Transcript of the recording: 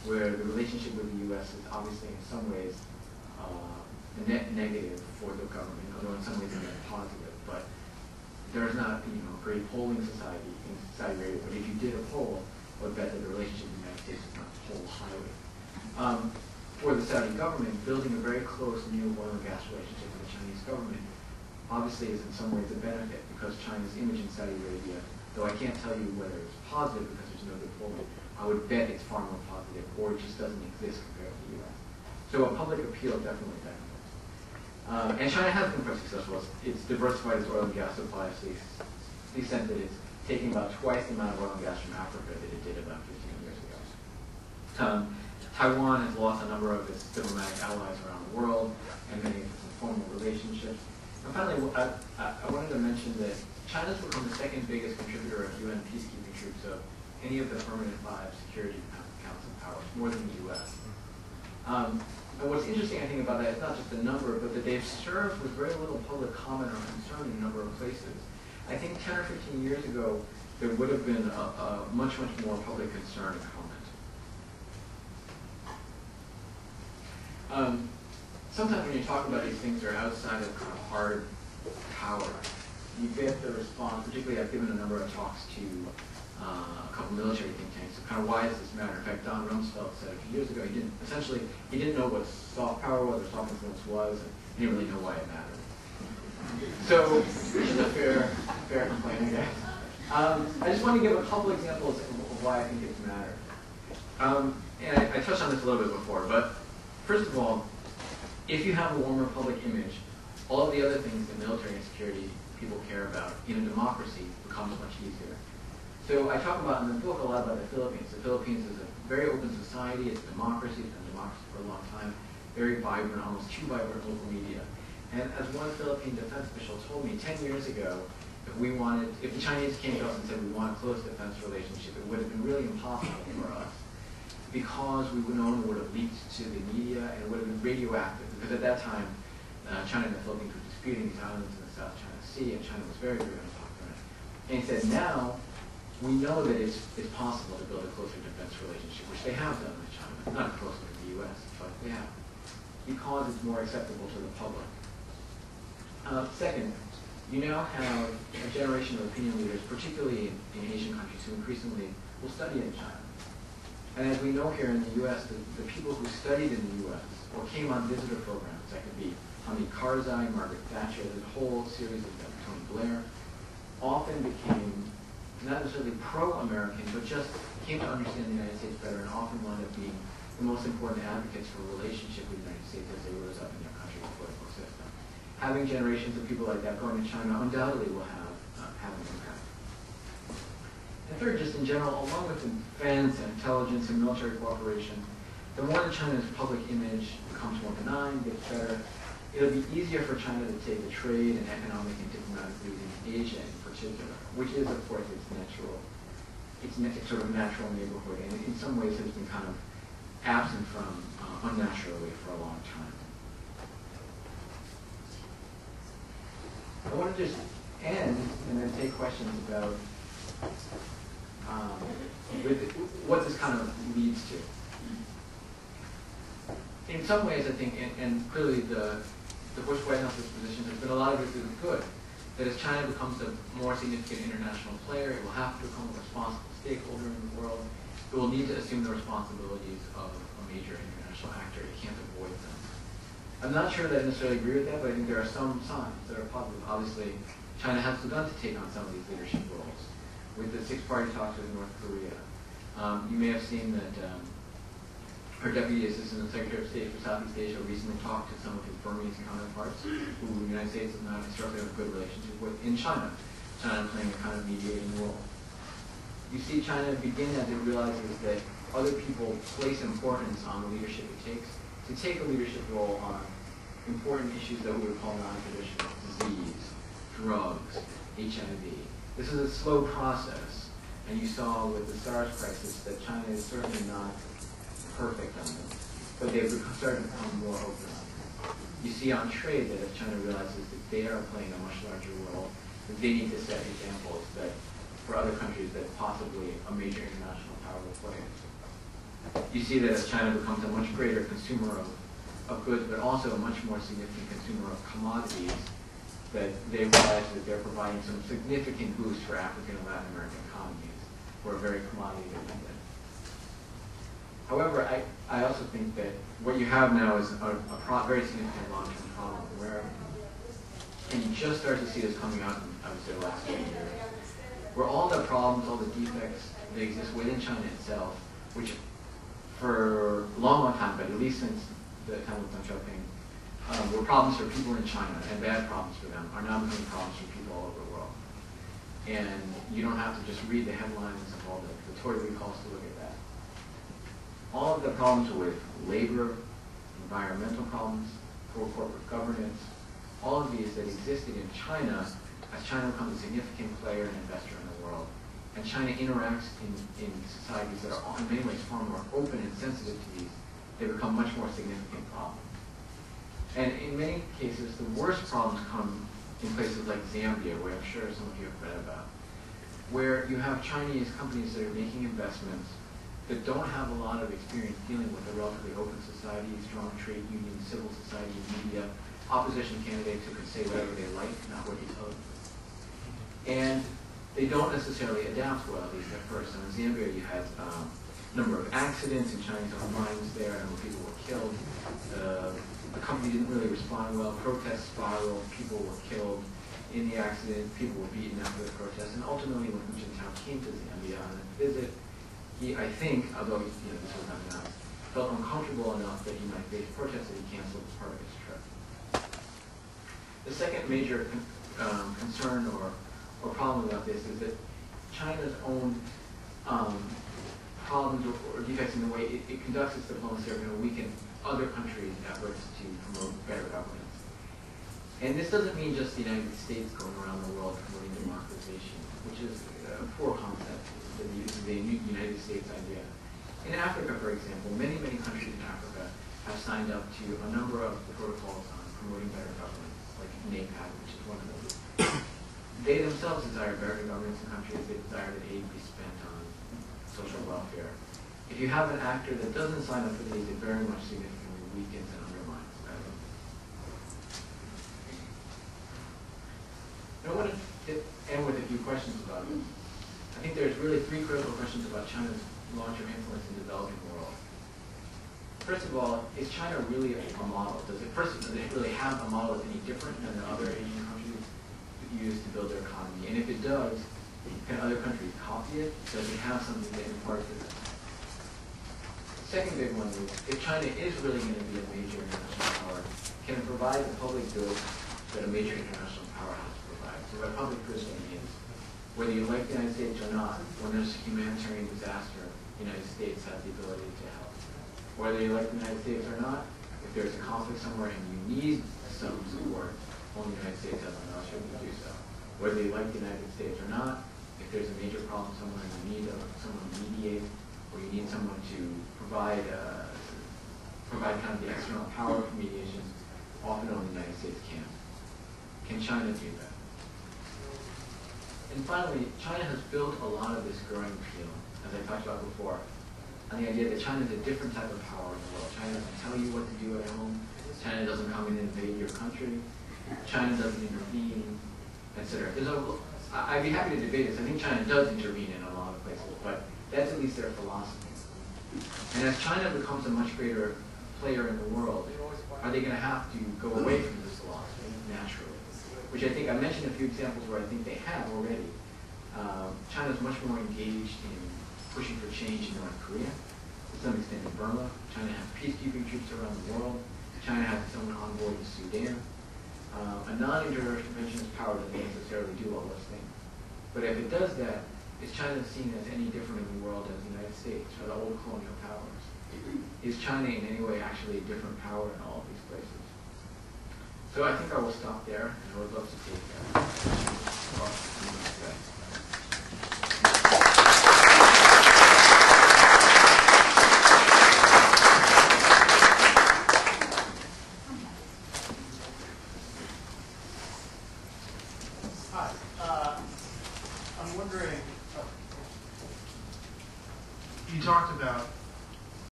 where the relationship with the U.S. is obviously in some ways a net negative for the government, although in some ways a net positive. But there's not, a great polling society in Saudi Arabia. But if you did a poll, I would bet that the relationship with the United States is not poll highly. For the Saudi government, building a very close new oil and gas relationship with the Chinese government obviously is in some ways a benefit, because China's image in Saudi Arabia, though I can't tell you whether it's positive because there's no good polling, I would bet it's far more positive, or it just doesn't exist compared to the U.S. So a public appeal definitely benefits. And China has been quite successful. It's diversified its oil and gas supply to the extent that it's taking about twice the amount of oil and gas from Africa that it did about 15 years ago. Taiwan has lost a number of its diplomatic allies around the world, and many of its informal relationships. And finally, I wanted to mention that China's become the second biggest contributor of UN peacekeeping troops of any of the permanent 5 Security Council powers, more than the U.S. And what's interesting, I think, about that is not just the number, but that they've served with very little public comment or concern in a number of places. I think 10 or 15 years ago, there would have been a much, much more public concern and comment. Sometimes when you talk about these things that are outside of kind of hard power, you get the response, particularly I've given a number of talks to a couple military think tanks, so kind of why does this matter? In fact, Don Rumsfeld said a few years ago, he didn't know what soft power was or soft influence was, and he didn't really know why it mattered. So, which is a fair complaint, I guess. I just want to give a couple examples of why I think it's mattered. And I touched on this a little bit before, but first of all, if you have a warmer public image, all of the other things that military and security people care about in a democracy becomes much easier. So I talk about in the book a lot about the Philippines. The Philippines is a very open society. It's a democracy. It's been a democracy for a long time. Very vibrant, almost too vibrant local media. And as one Philippine defense official told me 10 years ago, if the Chinese came to us and said we want a close defense relationship, it would have been really impossible for us, because we would have leaked to the media, and it would have been radioactive. Because at that time, China and the Philippines were disputing these islands in the South China Sea, and China was very, very unpopular. And he said, now we know that it's possible to build a closer defense relationship, which they have done with China, not closer to the U.S., but they have, because it's more acceptable to the public. Second, you now have a generation of opinion leaders, particularly in Asian countries, who increasingly will study in China. And as we know here in the U.S., the people who studied in the U.S. or came on visitor programs, that could be Hamid Karzai, Margaret Thatcher, there's a whole series of them, Tony Blair, often became not necessarily pro-American, but just came to understand the United States better, and often wound up being the most important advocates for a relationship with the United States as they rose up in their country's political system. Having generations of people like that going to China undoubtedly will have an impact. And third, just in general, along with defense and intelligence and military cooperation, the more that China's public image becomes more benign, gets better, it'll be easier for China to take the trade and economic and diplomatic lead in Asia in particular, which is, of course, its sort of natural neighborhood, and in some ways has been kind of absent from unnaturally for a long time. I want to just end and then take questions about what this kind of leads to. In some ways, I think, and clearly the Bush White House's position has been a lot of it is good, that as China becomes a more significant international player, it will have to become a responsible stakeholder in the world. It will need to assume the responsibilities of a major international actor. It can't avoid them. I'm not sure that I necessarily agree with that, but I think there are some signs that are positive. Obviously, China has begun to take on some of these leadership roles. With the six-party talks with North Korea, you may have seen that her Deputy Assistant Secretary of State for Southeast Asia recently talked to some of his Burmese counterparts, who the United States does not historically have a good relationship with, in China. China playing a kind of mediating role. You see China begin as it realizes that other people place importance on the leadership it takes to take a leadership role on important issues that we would call non-traditional: disease, drugs, HIV. This is a slow process, and you saw with the SARS crisis that China is certainly not perfect on them, but they've started to become more open on it. You see on trade that as China realizes that they are playing a much larger role, that they need to set examples that for other countries that possibly a major international power will play. you see that as China becomes a much greater consumer of goods, but also a much more significant consumer of commodities, that they realize that they're providing some significant boost for African and Latin American economies, who are very commodity dependent. However, I also think that what you have now is a very significant long-term problem where, and you just start to see this coming out in, I would say, the last 20 years, where all the problems, all the defects that exist within China itself, which for a long, long time, but at least since the time of Deng Xiaoping, were problems for people in China and bad problems for them, are now becoming problems for people all over the world. And you don't have to just read the headlines of all the Tory recalls to look at that. All of the problems with labor, environmental problems, poor corporate governance, all of these that existed in China as China becomes a significant player and investor in the world. And China interacts in societies that are in many ways far more open and sensitive to these. They become much more significant problems. And in many cases, the worst problems come in places like Zambia, where I'm sure some of you have read about, where you have Chinese companies that are making investments that don't have a lot of experience dealing with a relatively open society, strong trade unions, civil society, media, opposition candidates who can say whatever they like, not what you tell them. And they don't necessarily adapt well, at least at first. So in Zambia, you had a number of accidents in Chinese owned mines there, a number of people were killed. The company didn't really respond well, protests spiraled, people were killed in the accident, people were beaten after the protests, and ultimately when Hu Jintao came to Zambia on a visit, he, I think, although this was not announced, felt uncomfortable enough that he might face protests that he canceled part of his trip. The second major concern or problem about this is that China's own problems or defects in the way it conducts its diplomacy are going to weaken other countries' efforts to promote better governance. And this doesn't mean just the United States going around the world promoting democratization, which is a poor concept, the United States idea. In Africa, for example, many, many countries in Africa have signed up to a number of the protocols on promoting better governance, like NAPAD, which is one of those. They themselves desire better governance in countries. They desire that aid be spent on social welfare. If you have an actor that doesn't sign up for these, it very much significantly weakens and undermines that. I want to end with a few questions about it. I think there's really three critical questions about China's long-term influence in the developing world. First of all, is China really a model? Does it really have a model that's any different than the other Asian countries use to build their economy? And if it does, can other countries copy it? Does it have something that imparts it? The second big one is, if China is really going to be a major international power, can it provide the public goods that a major international power has to provide? So by public goods, that means whether you like the United States or not, when there's a humanitarian disaster, the United States has the ability to help. Whether you like the United States or not, if there's a conflict somewhere and you need some support, only the United States has an option to do so. Whether you like the United States or not, if there's a major problem somewhere and you need someone to mediate, or you need someone to provide kind of the external power for mediation, often only the United States can. Can China do that? And finally, China has built a lot of this growing appeal, as I talked about before, on the idea that China is a different type of power in the world. China doesn't tell you what to do at home. China doesn't come in and invade your country. China doesn't intervene, etc. I'd be happy to debate this. I think China does intervene in a lot of places, but that's at least their philosophy. And as China becomes a much greater player in the world, are they going to have to go away from this philosophy naturally? Which I think I mentioned a few examples where I think they have already. China's much more engaged in pushing for change in North Korea, to some extent in Burma. China has peacekeeping troops around the world. China has its own envoy in Sudan. A non-interventionist power doesn't necessarily do all those things. But if it does that, is China seen as any different in the world as the United States or the old colonial powers? Is China in any way actually a different power in all of these places? So I think I will stop there, and I would love to take questions.